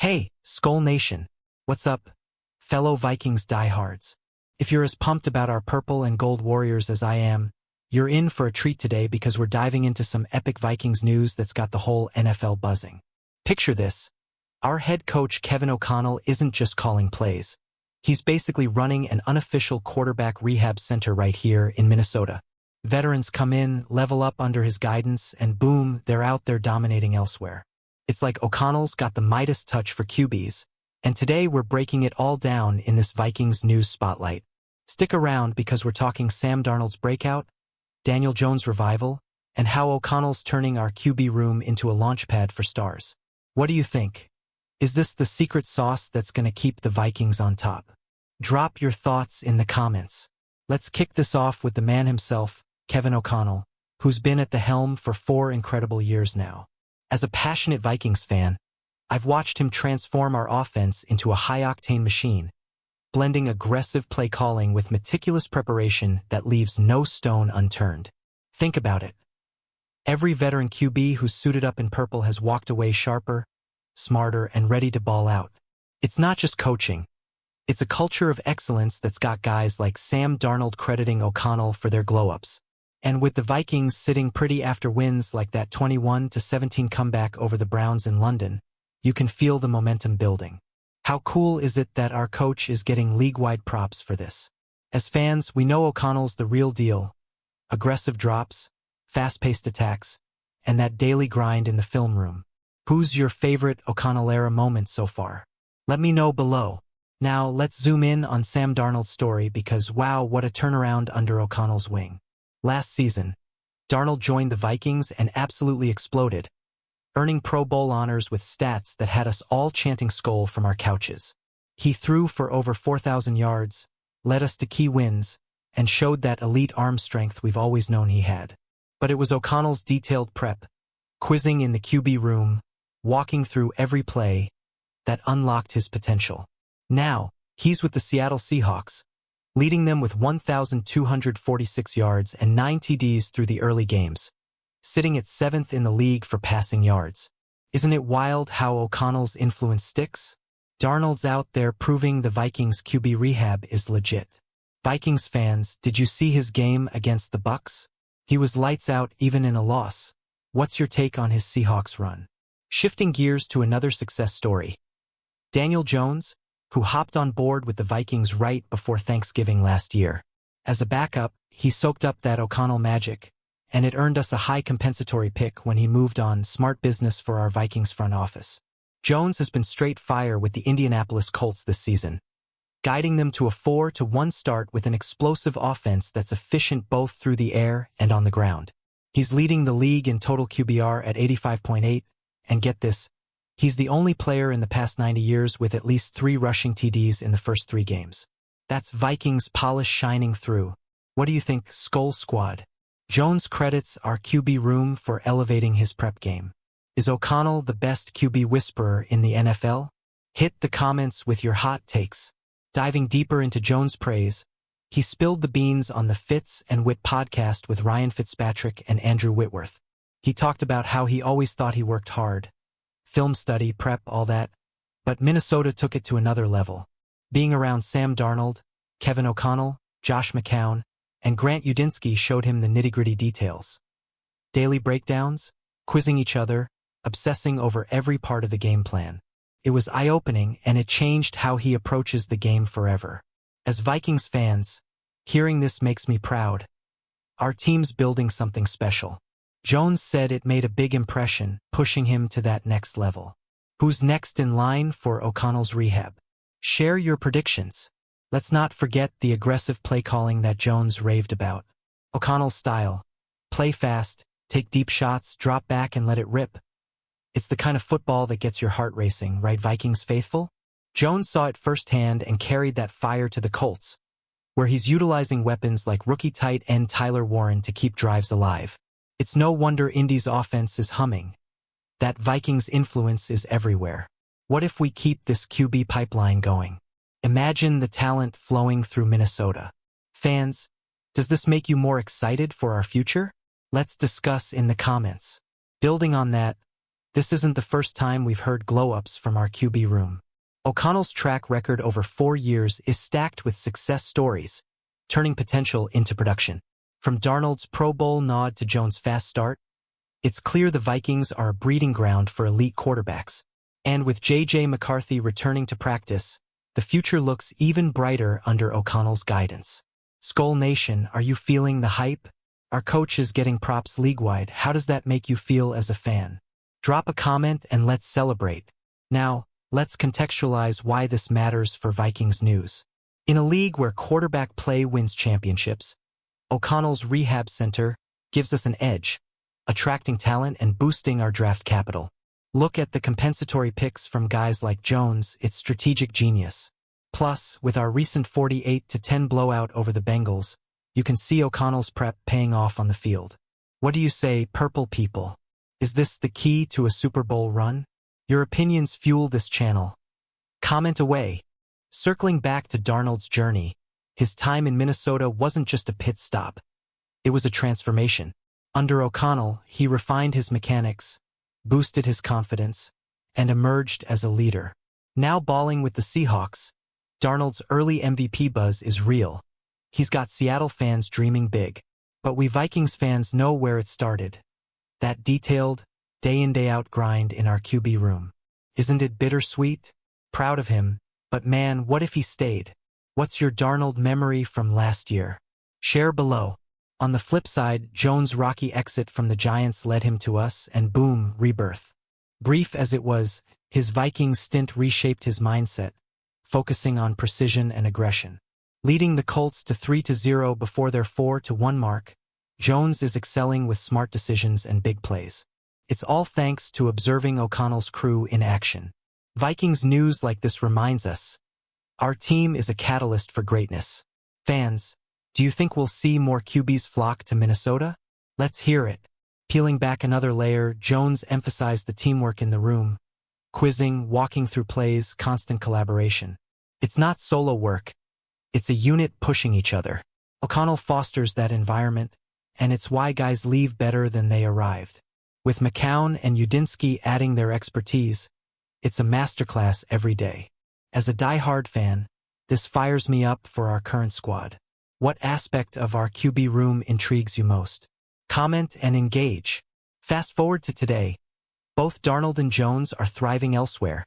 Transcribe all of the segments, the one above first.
Hey, Skull Nation. What's up, fellow Vikings diehards? If you're as pumped about our purple and gold warriors as I am, you're in for a treat today because we're diving into some epic Vikings news that's got the whole NFL buzzing. Picture this. Our head coach Kevin O'Connell isn't just calling plays. He's basically running an unofficial quarterback rehab center right here in Minnesota. Veterans come in, level up under his guidance, and boom, they're out there dominating elsewhere. It's like O'Connell's got the Midas touch for QBs, and today we're breaking it all down in this Vikings news spotlight. Stick around because we're talking Sam Darnold's breakout, Daniel Jones' revival, and how O'Connell's turning our QB room into a launchpad for stars. What do you think? Is this the secret sauce that's going to keep the Vikings on top? Drop your thoughts in the comments. Let's kick this off with the man himself, Kevin O'Connell, who's been at the helm for 4 incredible years now. As a passionate Vikings fan, I've watched him transform our offense into a high-octane machine, blending aggressive play calling with meticulous preparation that leaves no stone unturned. Think about it. Every veteran QB who's suited up in purple has walked away sharper, smarter, and ready to ball out. It's not just coaching. It's a culture of excellence that's got guys like Sam Darnold crediting O'Connell for their glow-ups. And with the Vikings sitting pretty after wins like that 21-17 comeback over the Browns in London, you can feel the momentum building. How cool is it that our coach is getting league-wide props for this? As fans, we know O'Connell's the real deal. Aggressive drops, fast-paced attacks, and that daily grind in the film room. Who's your favorite O'Connell-era moment so far? Let me know below. Now, let's zoom in on Sam Darnold's story because wow, what a turnaround under O'Connell's wing. Last season, Darnold joined the Vikings and absolutely exploded, earning Pro Bowl honors with stats that had us all chanting Skol from our couches. He threw for over 4,000 yards, led us to key wins, and showed that elite arm strength we've always known he had. But it was O'Connell's detailed prep, quizzing in the QB room, walking through every play, that unlocked his potential. Now, he's with the Seattle Seahawks, leading them with 1,246 yards and 9 TDs through the early games, sitting at 7th in the league for passing yards. Isn't it wild how O'Connell's influence sticks? Darnold's out there proving the Vikings QB rehab is legit. Vikings fans, did you see his game against the Bucs? He was lights out even in a loss. What's your take on his Seahawks run? Shifting gears to another success story. Daniel Jones, who hopped on board with the Vikings right before Thanksgiving last year. As a backup, he soaked up that O'Connell magic, and it earned us a high compensatory pick when he moved on smart business for our Vikings front office. Jones has been straight fire with the Indianapolis Colts this season, guiding them to a 4-1 start with an explosive offense that's efficient both through the air and on the ground. He's leading the league in total QBR at 85.8, and get this, he's the only player in the past 90 years with at least 3 rushing TDs in the first 3 games. That's Vikings polish shining through. What do you think, Skull Squad? Jones credits our QB room for elevating his prep game. Is O'Connell the best QB whisperer in the NFL? Hit the comments with your hot takes. Diving deeper into Jones' praise, he spilled the beans on the Fitz and Wit podcast with Ryan Fitzpatrick and Andrew Whitworth. He talked about how he always thought he worked hard. Film study, prep, all that. But Minnesota took it to another level. Being around Sam Darnold, Kevin O'Connell, Josh McCown, and Grant Udinski showed him the nitty-gritty details. Daily breakdowns, quizzing each other, obsessing over every part of the game plan. It was eye-opening, and it changed how he approaches the game forever. As Vikings fans, hearing this makes me proud. Our team's building something special. Jones said it made a big impression, pushing him to that next level. Who's next in line for O'Connell's rehab? Share your predictions. Let's not forget the aggressive play calling that Jones raved about. O'Connell's style. Play fast, take deep shots, drop back and let it rip. It's the kind of football that gets your heart racing, right, Vikings faithful? Jones saw it firsthand and carried that fire to the Colts, where he's utilizing weapons like rookie tight end Tyler Warren to keep drives alive. It's no wonder Indy's offense is humming. That Vikings influence is everywhere. What if we keep this QB pipeline going? Imagine the talent flowing through Minnesota. Fans, does this make you more excited for our future? Let's discuss in the comments. Building on that, This isn't the first time we've heard glow-ups from our QB room. O'Connell's track record over 4 years is stacked with success stories, turning potential into production. From Darnold's Pro Bowl nod to Jones' fast start, it's clear the Vikings are a breeding ground for elite quarterbacks. And with J.J. McCarthy returning to practice, the future looks even brighter under O'Connell's guidance. Skull Nation, are you feeling the hype? Our coach is getting props league-wide. How does that make you feel as a fan? Drop a comment and let's celebrate. Now, let's contextualize why this matters for Vikings news. In a league where quarterback play wins championships, O'Connell's Rehab Center gives us an edge, attracting talent and boosting our draft capital. Look at the compensatory picks from guys like Jones, it's strategic genius. Plus, with our recent 48-10 blowout over the Bengals, you can see O'Connell's prep paying off on the field. What do you say, purple people? Is this the key to a Super Bowl run? Your opinions fuel this channel. Comment away. Circling back to Darnold's journey, his time in Minnesota wasn't just a pit stop. It was a transformation. Under O'Connell, he refined his mechanics, boosted his confidence, and emerged as a leader. Now balling with the Seahawks, Darnold's early MVP buzz is real. He's got Seattle fans dreaming big. But we Vikings fans know where it started. That detailed, day-in day-out grind in our QB room. Isn't it bittersweet? Proud of him, but man, what if he stayed? What's your Darnold memory from last year? Share below. On the flip side, Jones' rocky exit from the Giants led him to us, and boom, rebirth. Brief as it was, his Vikings stint reshaped his mindset, focusing on precision and aggression. Leading the Colts to 3-0 before their 4-1 mark, Jones is excelling with smart decisions and big plays. It's all thanks to observing O'Connell's crew in action. Vikings news like this reminds us, our team is a catalyst for greatness. Fans, do you think we'll see more QBs flock to Minnesota? Let's hear it. Peeling back another layer, Jones emphasized the teamwork in the room. Quizzing, walking through plays, constant collaboration. It's not solo work. It's a unit pushing each other. O'Connell fosters that environment, and it's why guys leave better than they arrived. With McCown and Udinski adding their expertise, it's a masterclass every day. As a die-hard fan, this fires me up for our current squad. What aspect of our QB room intrigues you most? Comment and engage. Fast forward to today. Both Darnold and Jones are thriving elsewhere,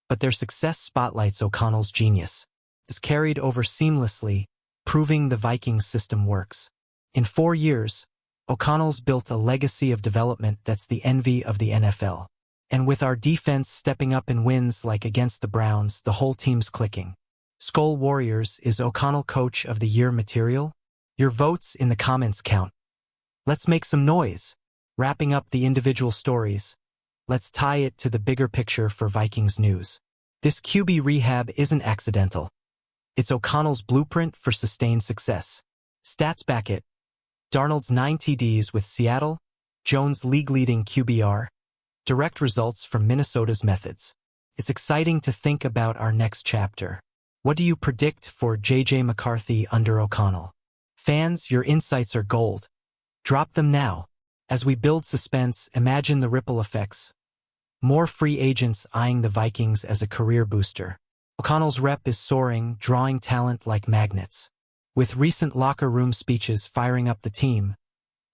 but their success spotlights O'Connell's genius. It's carried over seamlessly, proving the Vikings system works. In 4 years, O'Connell's built a legacy of development that's the envy of the NFL. And with our defense stepping up in wins like against the Browns, the whole team's clicking. Skull Warriors, is O'Connell Coach of the Year material? Your votes in the comments count. Let's make some noise. Wrapping up the individual stories, let's tie it to the bigger picture for Vikings news. This QB rehab isn't accidental. It's O'Connell's blueprint for sustained success. Stats back it. Darnold's 9 TDs with Seattle, Jones' league-leading QBR, direct results from Minnesota's methods. It's exciting to think about our next chapter. What do you predict for J.J. McCarthy under O'Connell? Fans, your insights are gold. Drop them now. As we build suspense, imagine the ripple effects. More free agents eyeing the Vikings as a career booster. O'Connell's rep is soaring, drawing talent like magnets. With recent locker room speeches firing up the team,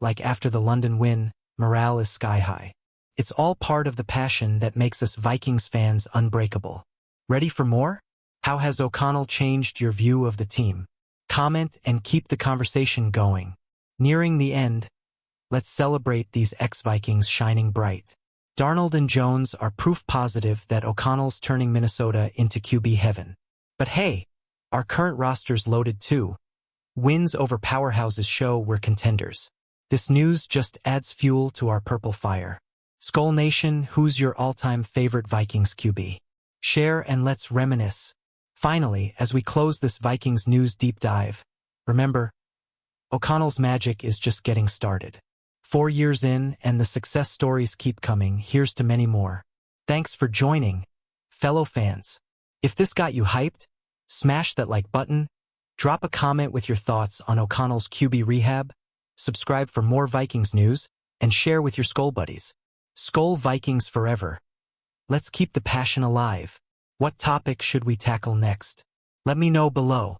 like after the London win, morale is sky high. It's all part of the passion that makes us Vikings fans unbreakable. Ready for more? How has O'Connell changed your view of the team? Comment and keep the conversation going. Nearing the end, let's celebrate these ex-Vikings shining bright. Darnold and Jones are proof positive that O'Connell's turning Minnesota into QB heaven. But hey, our current roster's loaded too. Wins over powerhouses show we're contenders. This news just adds fuel to our purple fire. Skull Nation, who's your all-time favorite Vikings QB? Share and let's reminisce. Finally, as we close this Vikings news deep dive, remember, O'Connell's magic is just getting started. 4 years in, and the success stories keep coming. Here's to many more. Thanks for joining, fellow fans. If this got you hyped, smash that like button, drop a comment with your thoughts on O'Connell's QB rehab, subscribe for more Vikings news, and share with your Skull buddies. Skol Vikings forever. Let's keep the passion alive. What topic should we tackle next? Let me know below.